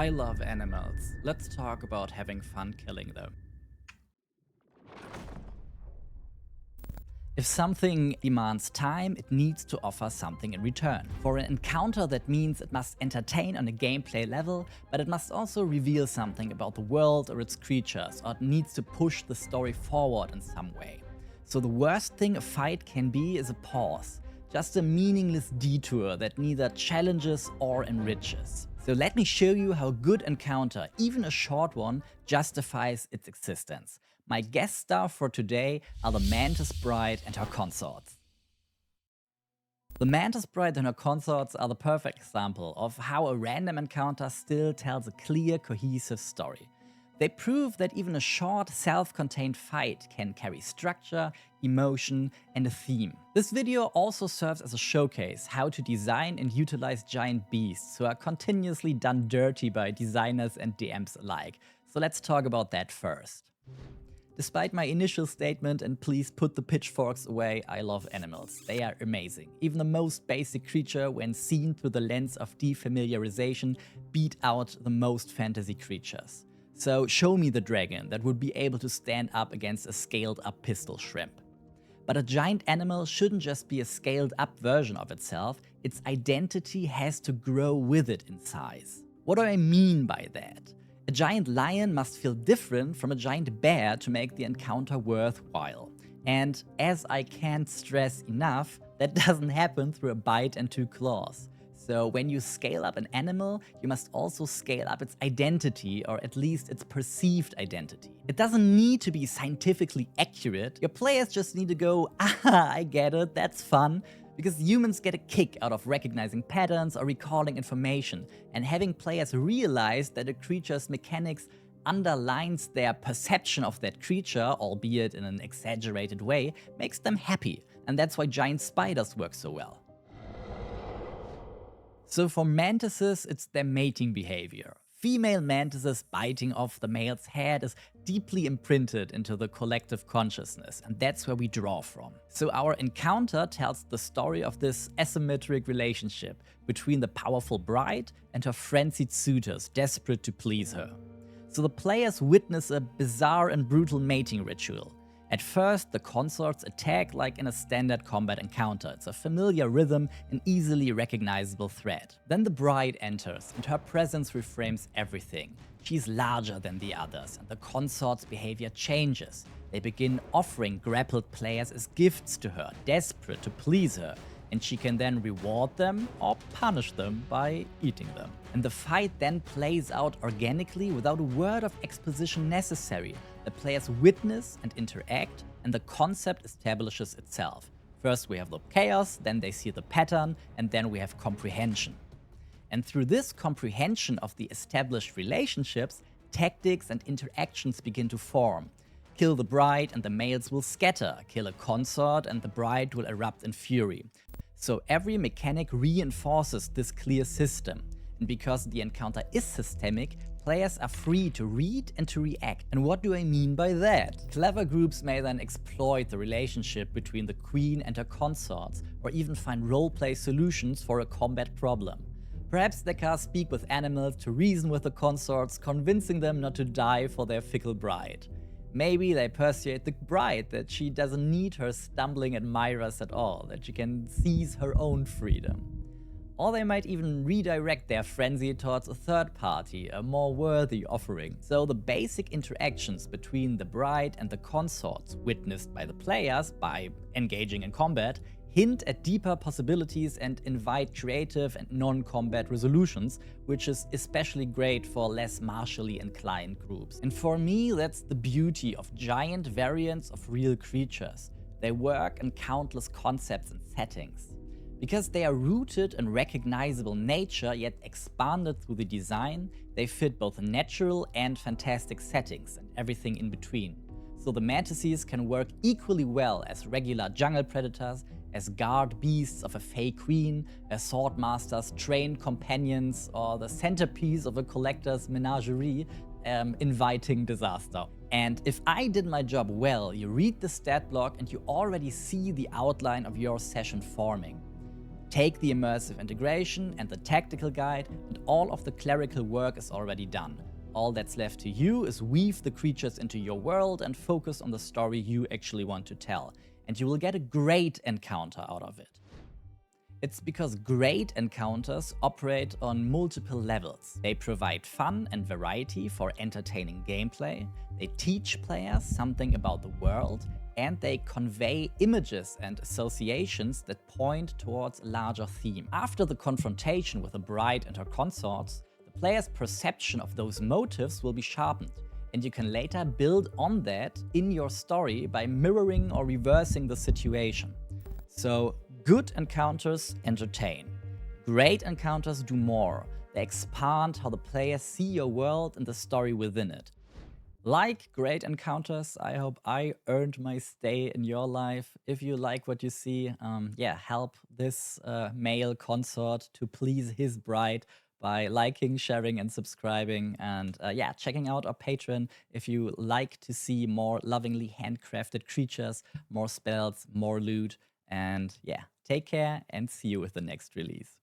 I love animals. Let's talk about having fun killing them. If something demands time, it needs to offer something in return. For an encounter, that means it must entertain on a gameplay level, but it must also reveal something about the world or its creatures, or it needs to push the story forward in some way. So the worst thing a fight can be is a pause, just a meaningless detour that neither challenges or enriches. So let me show you how a good encounter, even a short one, justifies its existence. My guest star for today are the Mantis Bride and her consorts. The Mantis Bride and her consorts are the perfect example of how a random encounter still tells a clear, cohesive story. They prove that even a short, self-contained fight can carry structure, emotion, and a theme. This video also serves as a showcase how to design and utilize giant beasts who are continuously done dirty by designers and DMs alike. So let's talk about that first. Despite my initial statement, and please put the pitchforks away, I love animals. They are amazing. Even the most basic creature, when seen through the lens of defamiliarization, beat out the most fantasy creatures. So show me the dragon that would be able to stand up against a scaled up pistol shrimp. But a giant animal shouldn't just be a scaled up version of itself, its identity has to grow with it in size. What do I mean by that? A giant lion must feel different from a giant bear to make the encounter worthwhile. And as I can't stress enough, that doesn't happen through a bite and 2 claws. So when you scale up an animal, you must also scale up its identity, or at least its perceived identity. It doesn't need to be scientifically accurate. Your players just need to go, ah, I get it, that's fun. Because humans get a kick out of recognizing patterns or recalling information, and having players realize that a creature's mechanics underlines their perception of that creature, albeit in an exaggerated way, makes them happy. And that's why giant spiders work so well. So for mantises, it's their mating behavior. Female mantises biting off the male's head is deeply imprinted into the collective consciousness, and that's where we draw from. So our encounter tells the story of this asymmetric relationship between the powerful bride and her frenzied suitors desperate to please her. So the players witness a bizarre and brutal mating ritual. At first, the consorts attack like in a standard combat encounter. It's a familiar rhythm, an easily recognizable threat. Then the bride enters, and her presence reframes everything. She's larger than the others, and the consort's behavior changes. They begin offering grappled players as gifts to her, desperate to please her, and she can then reward them or punish them by eating them. And the fight then plays out organically without a word of exposition necessary. The players witness and interact, and the concept establishes itself. First we have the chaos, then they see the pattern, and then we have comprehension. And through this comprehension of the established relationships, tactics and interactions begin to form. Kill the bride and the males will scatter, kill a consort and the bride will erupt in fury. So every mechanic reinforces this clear system. And because the encounter is systemic, players are free to read and to react. And what do I mean by that? Clever groups may then exploit the relationship between the queen and her consorts, or even find roleplay solutions for a combat problem. Perhaps they can speak with animals to reason with the consorts, convincing them not to die for their fickle bride. Maybe they persuade the bride that she doesn't need her stumbling admirers at all, that she can seize her own freedom. Or they might even redirect their frenzy towards a third party, a more worthy offering. So the basic interactions between the bride and the consorts, witnessed by the players by engaging in combat, hint at deeper possibilities and invite creative and non-combat resolutions, which is especially great for less martially inclined groups. And for me, that's the beauty of giant variants of real creatures. They work in countless concepts and settings. Because they are rooted in recognizable nature yet expanded through the design, they fit both natural and fantastic settings and everything in between. So the mantises can work equally well as regular jungle predators, as guard beasts of a fey queen, as sword masters, trained companions, or the centerpiece of a collector's menagerie, inviting disaster. And if I did my job well, you read the stat block and you already see the outline of your session forming. Take the immersive integration and the tactical guide, and all of the clerical work is already done. All that's left to you is weave the creatures into your world and focus on the story you actually want to tell, and you will get a great encounter out of it. It's because great encounters operate on multiple levels. They provide fun and variety for entertaining gameplay, they teach players something about the world, and they convey images and associations that point towards a larger theme. After the confrontation with the bride and her consorts, the player's perception of those motives will be sharpened, and you can later build on that in your story by mirroring or reversing the situation. So, good encounters entertain. Great encounters do more. They expand how the players see your world and the story within it. Like great encounters, I hope I earned my stay in your life. If you like what you see, help this male consort to please his bride by liking, sharing, and subscribing. And checking out our Patreon if you like to see more lovingly handcrafted creatures, more spells, more loot. And take care and see you with the next release.